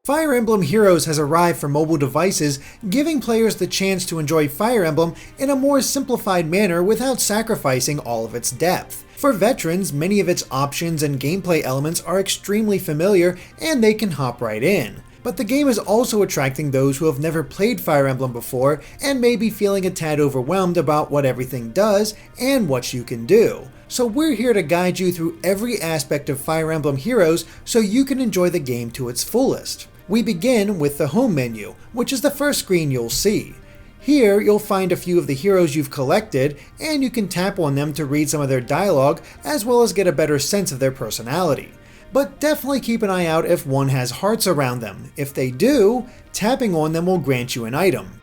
Fire Emblem Heroes has arrived for mobile devices, giving players the chance to enjoy Fire Emblem in a more simplified manner without sacrificing all of its depth. For veterans, many of its options and gameplay elements are extremely familiar and they can hop right in. But the game is also attracting those who have never played Fire Emblem before and may be feeling a tad overwhelmed about what everything does and what you can do. So we're here to guide you through every aspect of Fire Emblem Heroes so you can enjoy the game to its fullest. We begin with the home menu, which is the first screen you'll see. Here, you'll find a few of the heroes you've collected, and you can tap on them to read some of their dialogue, as well as get a better sense of their personality. But definitely keep an eye out if one has hearts around them. If they do, tapping on them will grant you an item.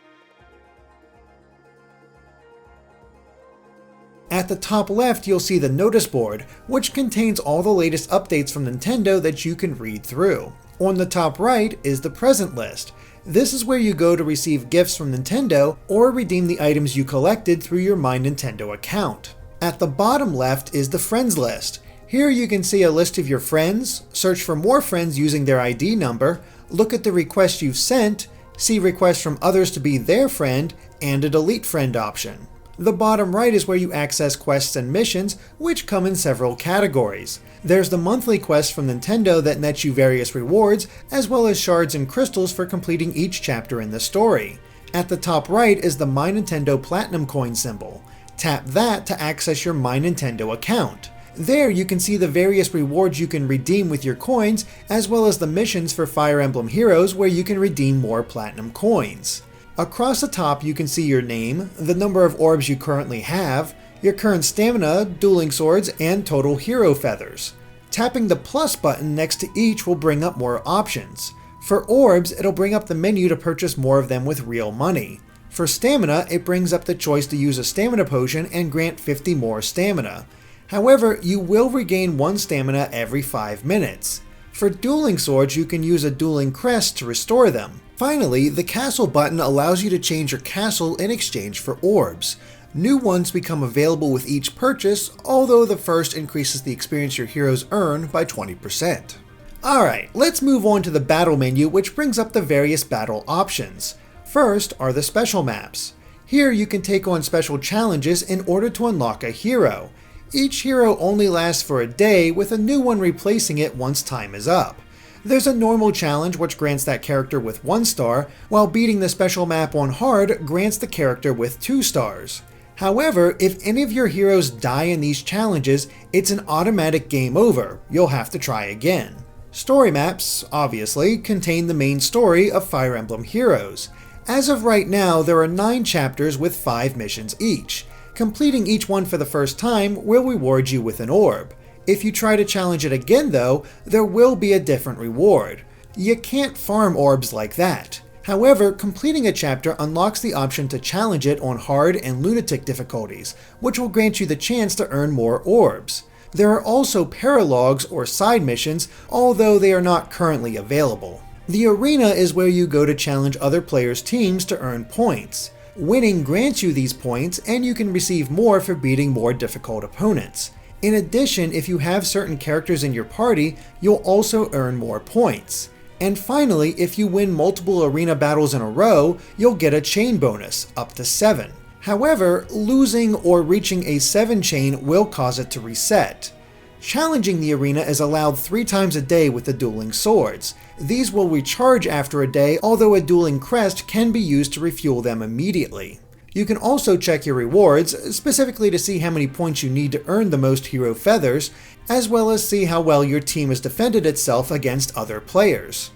At the top left, you'll see the notice board, which contains all the latest updates from Nintendo that you can read through. On the top right is the present list. This is where you go to receive gifts from Nintendo or redeem the items you collected through your My Nintendo account. At the bottom left is the friends list. Here you can see a list of your friends, search for more friends using their ID number, look at the requests you've sent, see requests from others to be their friend, and a delete friend option. The bottom right is where you access quests and missions, which come in several categories. There's the monthly quest from Nintendo that nets you various rewards, as well as shards and crystals for completing each chapter in the story. At the top right is the My Nintendo Platinum coin symbol. Tap that to access your My Nintendo account. There you can see the various rewards you can redeem with your coins, as well as the missions for Fire Emblem Heroes where you can redeem more platinum coins. Across the top you can see your name, the number of orbs you currently have, your current stamina, dueling swords, and total hero feathers. Tapping the plus button next to each will bring up more options. For orbs, it'll bring up the menu to purchase more of them with real money. For stamina, it brings up the choice to use a stamina potion and grant 50 more stamina. However, you will regain 1 stamina every 5 minutes. For dueling swords, you can use a dueling crest to restore them. Finally, the castle button allows you to change your castle in exchange for orbs. New ones become available with each purchase, although the first increases the experience your heroes earn by 20%. Alright, let's move on to the battle menu, which brings up the various battle options. First are the special maps. Here you can take on special challenges in order to unlock a hero. Each hero only lasts for a day, with a new one replacing it once time is up. There's a normal challenge which grants that character with 1 star, while beating the special map on hard grants the character with 2 stars. However, if any of your heroes die in these challenges, it's an automatic game over. You'll have to try again. Story maps, obviously, contain the main story of Fire Emblem Heroes. As of right now, there are 9 chapters with 5 missions each. Completing each one for the first time will reward you with an orb. If you try to challenge it again though, there will be a different reward. You can't farm orbs like that. However, completing a chapter unlocks the option to challenge it on hard and lunatic difficulties, which will grant you the chance to earn more orbs. There are also paralogs or side missions, although they are not currently available. The arena is where you go to challenge other players' teams to earn points. Winning grants you these points, and you can receive more for beating more difficult opponents. In addition, if you have certain characters in your party, you'll also earn more points. And finally, if you win multiple arena battles in a row, you'll get a chain bonus, up to 7. However, losing or reaching a 7 chain will cause it to reset. Challenging the arena is allowed 3 times a day with the dueling swords. These will recharge after a day, although a dueling crest can be used to refuel them immediately. You can also check your rewards, specifically to see how many points you need to earn the most hero feathers, as well as see how well your team has defended itself against other players.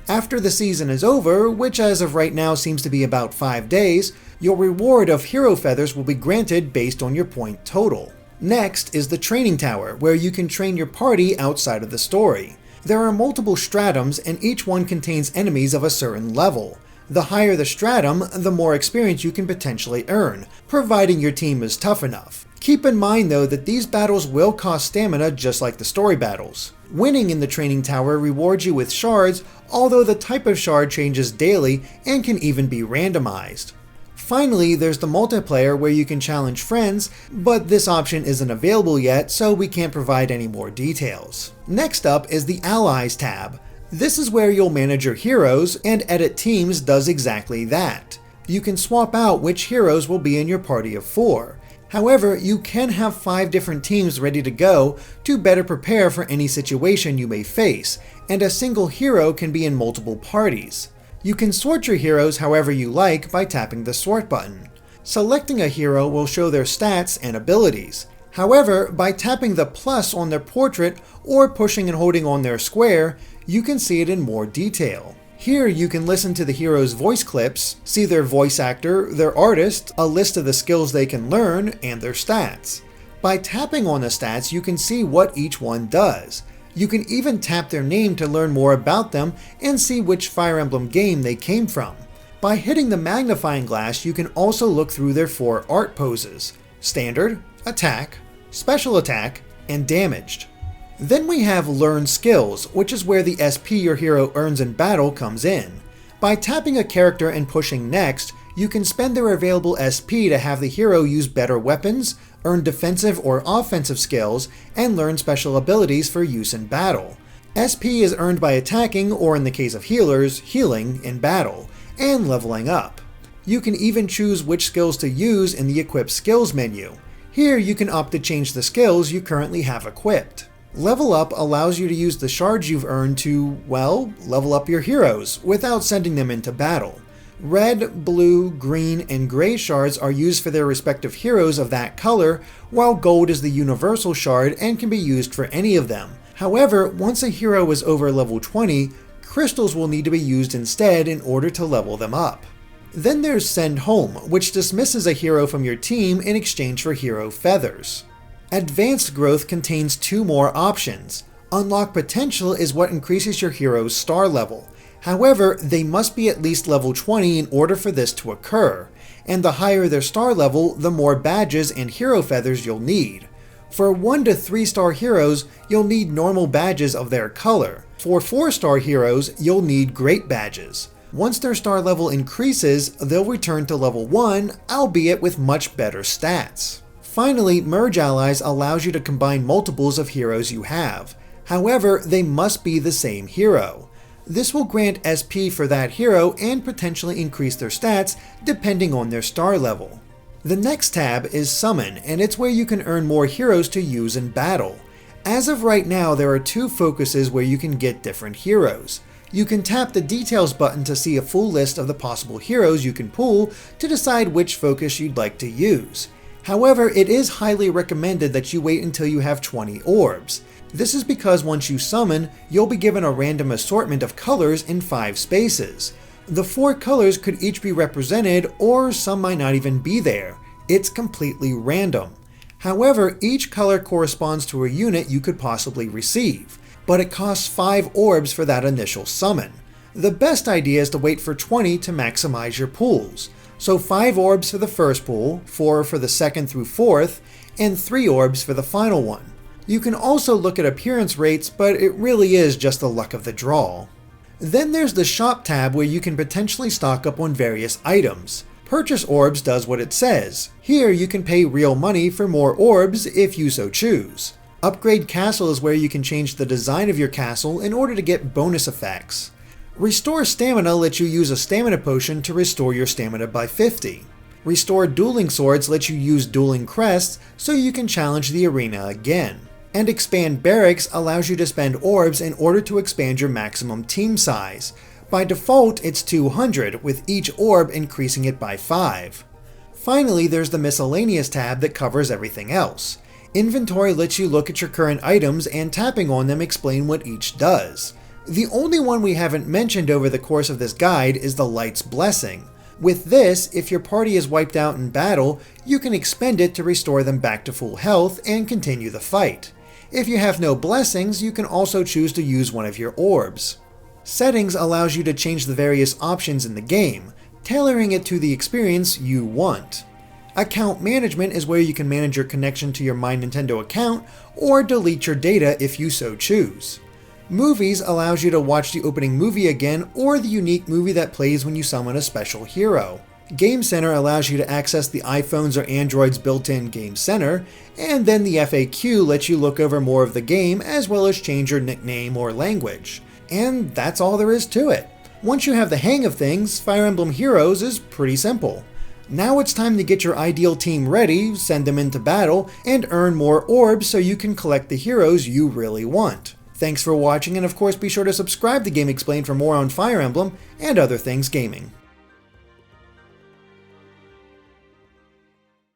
After the season is over, which as of right now seems to be about 5 days, your reward of hero feathers will be granted based on your point total. Next is the training tower, where you can train your party outside of the story. There are multiple stratums, and each one contains enemies of a certain level. The higher the stratum, the more experience you can potentially earn, providing your team is tough enough. Keep in mind though that these battles will cost stamina just like the story battles. Winning in the training tower rewards you with shards, although the type of shard changes daily and can even be randomized. Finally, there's the multiplayer where you can challenge friends, but this option isn't available yet, so we can't provide any more details. Next up is the Allies tab. This is where you'll manage your heroes, and Edit Teams does exactly that. You can swap out which heroes will be in your party of 4. However, you can have 5 different teams ready to go to better prepare for any situation you may face, and a single hero can be in multiple parties. You can sort your heroes however you like by tapping the sort button. Selecting a hero will show their stats and abilities. However, by tapping the plus on their portrait or pushing and holding on their square, you can see it in more detail. Here you can listen to the hero's voice clips, see their voice actor, their artist, a list of the skills they can learn, and their stats. By tapping on the stats, you can see what each one does. You can even tap their name to learn more about them and see which Fire Emblem game they came from. By hitting the magnifying glass, you can also look through their 4 art poses: Standard, Attack, Special Attack, and Damaged. Then we have Learn Skills, which is where the SP your hero earns in battle comes in. By tapping a character and pushing Next, you can spend their available SP to have the hero use better weapons, earn defensive or offensive skills, and learn special abilities for use in battle. SP is earned by attacking, or in the case of healers, healing in battle, and leveling up. You can even choose which skills to use in the Equip Skills menu. Here you can opt to change the skills you currently have equipped. Level Up allows you to use the shards you've earned to, well, level up your heroes without sending them into battle. Red, blue, green, and gray shards are used for their respective heroes of that color, while gold is the universal shard and can be used for any of them. However, once a hero is over level 20, crystals will need to be used instead in order to level them up. Then there's Send Home, which dismisses a hero from your team in exchange for hero feathers. Advanced Growth contains 2 more options. Unlock Potential is what increases your hero's star level. However, they must be at least level 20 in order for this to occur, and the higher their star level, the more badges and hero feathers you'll need. For 1 to 3 star heroes, you'll need normal badges of their color. For 4 star heroes, you'll need great badges. Once their star level increases, they'll return to level 1, albeit with much better stats. Finally, Merge Allies allows you to combine multiples of heroes you have. However, they must be the same hero. This will grant SP for that hero and potentially increase their stats depending on their star level. The next tab is Summon, and it's where you can earn more heroes to use in battle. As of right now, there are 2 focuses where you can get different heroes. You can tap the Details button to see a full list of the possible heroes you can pull to decide which focus you'd like to use. However, it is highly recommended that you wait until you have 20 orbs. This is because once you summon, you'll be given a random assortment of colors in 5 spaces. The 4 colors could each be represented, or some might not even be there. It's completely random. However, each color corresponds to a unit you could possibly receive, but it costs 5 orbs for that initial summon. The best idea is to wait for 20 to maximize your pools. So 5 orbs for the first pool, 4 for the second through 4th, and 3 orbs for the final one. You can also look at appearance rates, but it really is just the luck of the draw. Then there's the Shop tab where you can potentially stock up on various items. Purchase Orbs does what it says. Here you can pay real money for more orbs if you so choose. Upgrade Castle is where you can change the design of your castle in order to get bonus effects. Restore Stamina lets you use a stamina potion to restore your stamina by 50. Restore Dueling Swords lets you use Dueling Crests so you can challenge the arena again. And Expand Barracks allows you to spend orbs in order to expand your maximum team size. By default, it's 200, with each orb increasing it by 5. Finally, there's the Miscellaneous tab that covers everything else. Inventory lets you look at your current items and tapping on them explain what each does. The only one we haven't mentioned over the course of this guide is the Light's Blessing. With this, if your party is wiped out in battle, you can expend it to restore them back to full health and continue the fight. If you have no blessings, you can also choose to use one of your orbs. Settings allows you to change the various options in the game, tailoring it to the experience you want. Account Management is where you can manage your connection to your My Nintendo account or delete your data if you so choose. Movies allows you to watch the opening movie again or the unique movie that plays when you summon a special hero. Game Center allows you to access the iPhone's or Android's built-in Game Center, and then the FAQ lets you look over more of the game as well as change your nickname or language. And that's all there is to it. Once you have the hang of things, Fire Emblem Heroes is pretty simple. Now it's time to get your ideal team ready, send them into battle, and earn more orbs so you can collect the heroes you really want. Thanks for watching, and of course be sure to subscribe to Game Explained for more on Fire Emblem and other things gaming.